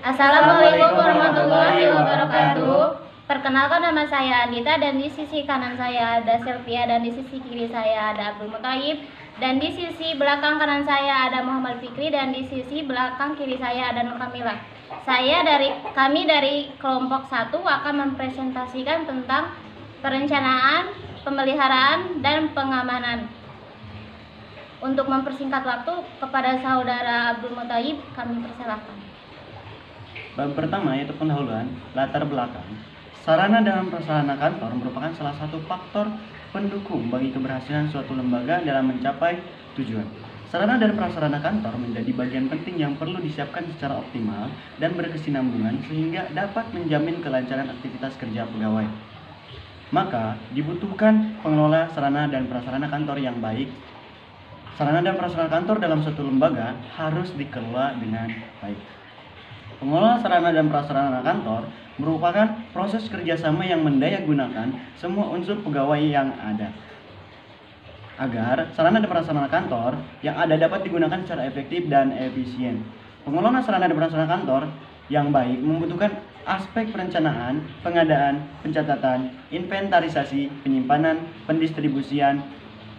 Assalamualaikum warahmatullahi wabarakatuh. Perkenalkan, nama saya Andita, dan di sisi kanan saya ada Sylvia, dan di sisi kiri saya ada Abdul Muthalib, dan di sisi belakang kanan saya ada Muhammad Fikri, dan di sisi belakang kiri saya ada Nur Kamila. Kami dari kelompok 1 akan mempresentasikan tentang perencanaan, pemeliharaan, dan pengamanan. Untuk mempersingkat waktu, kepada saudara Abdul Muthalib kami persilahkan. Bab pertama yaitu pendahuluan, latar belakang. Sarana dan prasarana kantor merupakan salah satu faktor pendukung bagi keberhasilan suatu lembaga dalam mencapai tujuan. Sarana dan prasarana kantor menjadi bagian penting yang perlu disiapkan secara optimal dan berkesinambungan sehingga dapat menjamin kelancaran aktivitas kerja pegawai. Maka dibutuhkan pengelola sarana dan prasarana kantor yang baik. Sarana dan prasarana kantor dalam suatu lembaga harus dikelola dengan baik. Pengelola sarana dan prasarana kantor merupakan proses kerjasama yang mendayagunakan semua unsur pegawai yang ada, agar sarana dan prasarana kantor yang ada dapat digunakan secara efektif dan efisien. Pengelola sarana dan prasarana kantor yang baik membutuhkan aspek perencanaan, pengadaan, pencatatan, inventarisasi, penyimpanan, pendistribusian,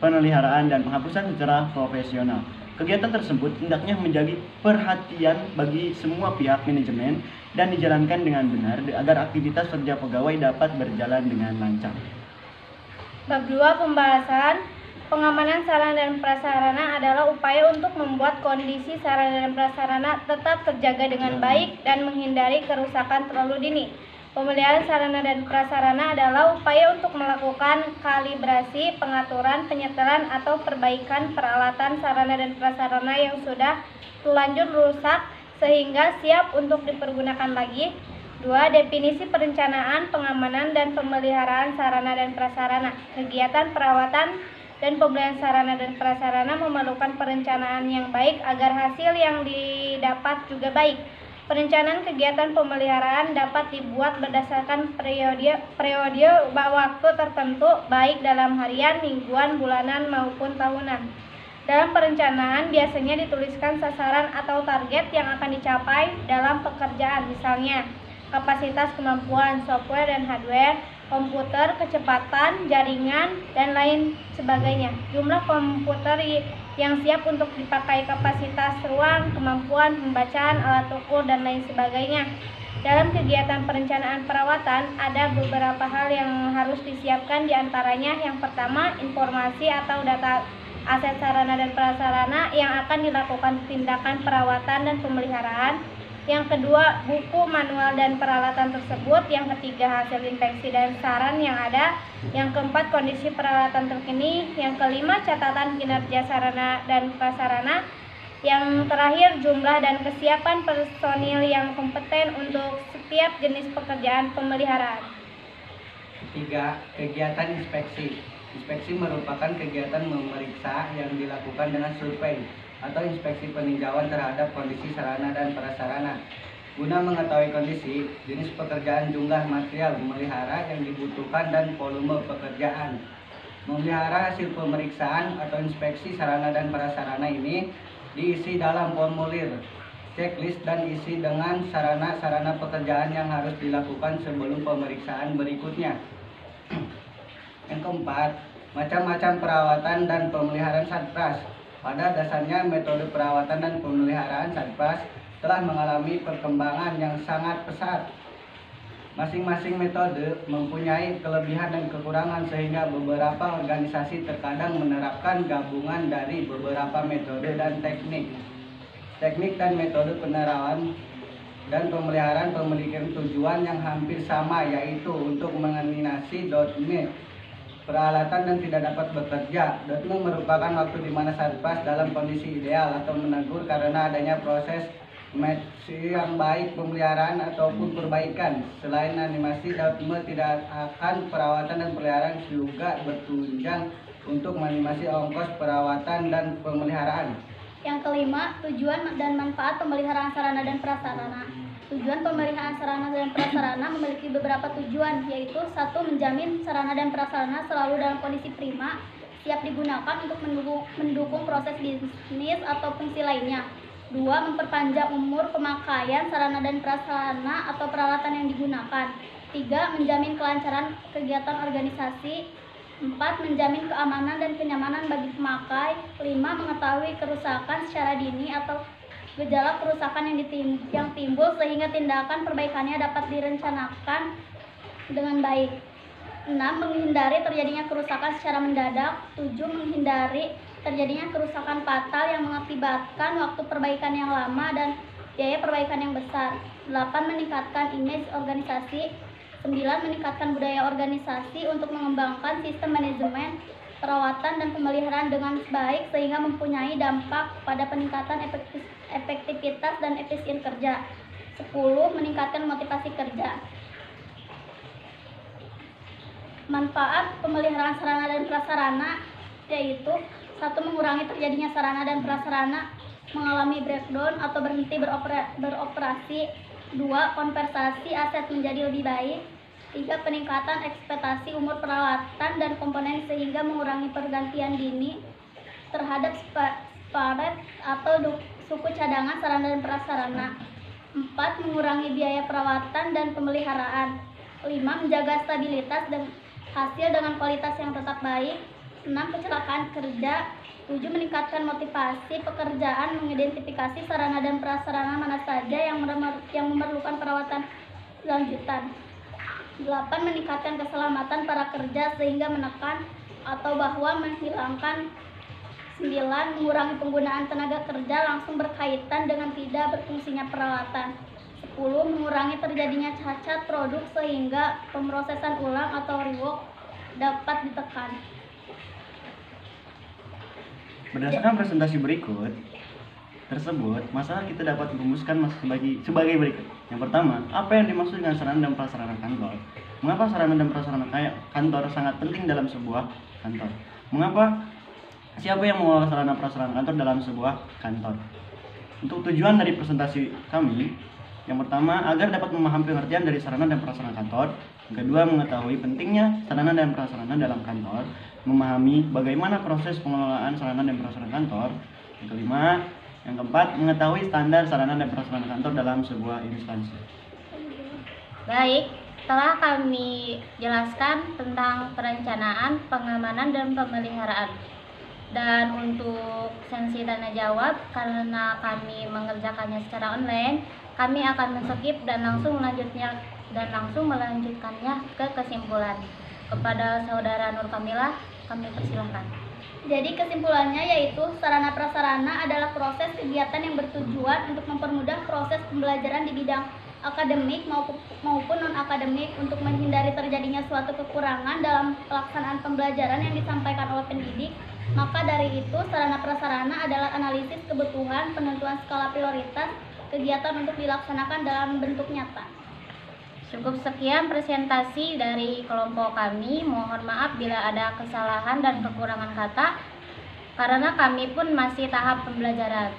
pemeliharaan, dan penghapusan secara profesional. Kegiatan tersebut hendaknya menjadi perhatian bagi semua pihak manajemen dan dijalankan dengan benar agar aktivitas kerja pegawai dapat berjalan dengan lancar. Bab 2 pembahasan. Pengamanan sarana dan prasarana adalah upaya untuk membuat kondisi sarana dan prasarana tetap terjaga dengan baik dan menghindari kerusakan terlalu dini. Pemeliharaan sarana dan prasarana adalah upaya untuk melakukan kalibrasi, pengaturan, penyetelan, atau perbaikan peralatan sarana dan prasarana yang sudah terlanjur rusak sehingga siap untuk dipergunakan lagi. 2. Definisi perencanaan, pengamanan, dan pemeliharaan sarana dan prasarana. Kegiatan perawatan dan pembelian sarana dan prasarana memerlukan perencanaan yang baik agar hasil yang didapat juga baik. Perencanaan kegiatan pemeliharaan dapat dibuat berdasarkan periode waktu tertentu, baik dalam harian, mingguan, bulanan, maupun tahunan. Dalam perencanaan biasanya dituliskan sasaran atau target yang akan dicapai dalam pekerjaan, misalnya kapasitas, kemampuan, software dan hardware, komputer, kecepatan, jaringan, dan lain sebagainya. Jumlah komputer yang siap untuk dipakai, kapasitas ruang, kemampuan pembacaan, alat ukur, dan lain sebagainya. Dalam kegiatan perencanaan perawatan, ada beberapa hal yang harus disiapkan, diantaranya yang pertama, informasi atau data aset sarana dan prasarana yang akan dilakukan tindakan perawatan dan pemeliharaan. Yang kedua, buku, manual, dan peralatan tersebut. Yang ketiga, hasil inspeksi dan saran yang ada. Yang keempat, kondisi peralatan terkini. Yang kelima, catatan kinerja sarana dan prasarana. Yang terakhir, jumlah dan kesiapan personil yang kompeten untuk setiap jenis pekerjaan pemeliharaan. 3. Kegiatan inspeksi. Inspeksi merupakan kegiatan memeriksa yang dilakukan dengan survei atau inspeksi peninjauan terhadap kondisi sarana dan prasarana guna mengetahui kondisi, jenis pekerjaan, jumlah material memelihara yang dibutuhkan, dan volume pekerjaan. Memelihara hasil pemeriksaan atau inspeksi sarana dan prasarana ini diisi dalam formulir, checklist, dan isi dengan sarana-sarana pekerjaan yang harus dilakukan sebelum pemeriksaan berikutnya. Yang keempat, macam-macam perawatan dan pemeliharaan satpras. Pada dasarnya, metode perawatan dan pemeliharaan satpras telah mengalami perkembangan yang sangat pesat. Masing-masing metode mempunyai kelebihan dan kekurangan sehingga beberapa organisasi terkadang menerapkan gabungan dari beberapa metode dan teknik. Teknik dan metode penerawan dan pemeliharaan memiliki tujuan yang hampir sama, yaitu untuk mengelinasi peralatan dan tidak dapat bekerja. Dotmu merupakan waktu di mana satpras dalam kondisi ideal atau menegur karena adanya proses matching yang baik, pemeliharaan ataupun perbaikan. Selain animasi, dotmu tidak akan perawatan dan pemeliharaan juga bertunjang untuk menganimasi ongkos perawatan dan pemeliharaan. Yang kelima, tujuan dan manfaat pemeliharaan sarana dan prasarana. Tujuan pemeliharaan sarana dan prasarana memiliki beberapa tujuan, yaitu 1. Menjamin sarana dan prasarana selalu dalam kondisi prima, siap digunakan untuk mendukung proses bisnis atau fungsi lainnya. 2. Memperpanjang umur pemakaian sarana dan prasarana atau peralatan yang digunakan. 3. Menjamin kelancaran kegiatan organisasi. 4. Menjamin keamanan dan kenyamanan bagi pemakai. 5. Mengetahui kerusakan secara dini atau gejala kerusakan yang timbul sehingga tindakan perbaikannya dapat direncanakan dengan baik. 6. Menghindari terjadinya kerusakan secara mendadak. 7. Menghindari terjadinya kerusakan fatal yang mengakibatkan waktu perbaikan yang lama dan biaya perbaikan yang besar. 8. Meningkatkan image organisasi. 9. Meningkatkan budaya organisasi untuk mengembangkan sistem manajemen, perawatan, dan pemeliharaan dengan baik sehingga mempunyai dampak pada peningkatan efektivitas dan efisien kerja. 10. Meningkatkan motivasi kerja. Manfaat pemeliharaan sarana dan prasarana yaitu 1. Mengurangi terjadinya sarana dan prasarana mengalami breakdown atau berhenti beroperasi. 2. Konversasi aset menjadi lebih baik. 3. Peningkatan ekspektasi umur peralatan dan komponen sehingga mengurangi pergantian dini terhadap spare atau suku cadangan sarana dan prasarana. 4. Mengurangi biaya perawatan dan pemeliharaan. 5. Menjaga stabilitas dan hasil dengan kualitas yang tetap baik. 6. Kecelakaan kerja. 7. Meningkatkan motivasi pekerjaan, mengidentifikasi sarana dan prasarana mana saja yang memerlukan perawatan lanjutan. 8. Meningkatkan keselamatan para kerja sehingga menekan atau bahwa menghilangkan. 9. Mengurangi penggunaan tenaga kerja langsung berkaitan dengan tidak berfungsinya peralatan. 10. Mengurangi terjadinya cacat produk sehingga pemrosesan ulang atau rework dapat ditekan. Berdasarkan presentasi berikut tersebut, masalah kita dapat merumuskan sebagai berikut. Yang pertama, apa yang dimaksud dengan sarana dan prasarana kantor? Mengapa sarana dan prasarana kantor sangat penting dalam sebuah kantor? Siapa yang mengelola sarana prasarana kantor dalam sebuah kantor? Untuk tujuan dari presentasi kami, yang pertama, agar dapat memahami pengertian dari sarana dan prasarana kantor. Yang kedua, mengetahui pentingnya sarana dan prasarana dalam kantor, memahami bagaimana proses pengelolaan sarana dan prasarana kantor. Yang kelima, yang keempat, mengetahui standar sarana dan prasarana kantor dalam sebuah instansi. Baik, telah kami jelaskan tentang perencanaan, pengamanan, dan pemeliharaan. Dan untuk sesi tanya jawab, karena kami mengerjakannya secara online, kami akan men-skip dan langsung melanjutkannya ke kesimpulan. Kepada Saudara Nur Kamilah, kami persilahkan. Jadi kesimpulannya yaitu sarana prasarana adalah proses kegiatan yang bertujuan untuk mempermudah proses pembelajaran di bidang akademik maupun non-akademik untuk menghindari terjadinya suatu kekurangan dalam pelaksanaan pembelajaran yang disampaikan oleh pendidik. Maka dari itu, sarana prasarana adalah analisis kebutuhan, penentuan skala prioritas, kegiatan untuk dilaksanakan dalam bentuk nyata. Cukup sekian presentasi dari kelompok kami. Mohon maaf bila ada kesalahan dan kekurangan kata, karena kami pun masih tahap pembelajaran.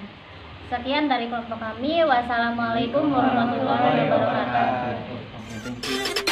Sekian dari kelompok kami. Wassalamualaikum warahmatullahi wabarakatuh. Thank you.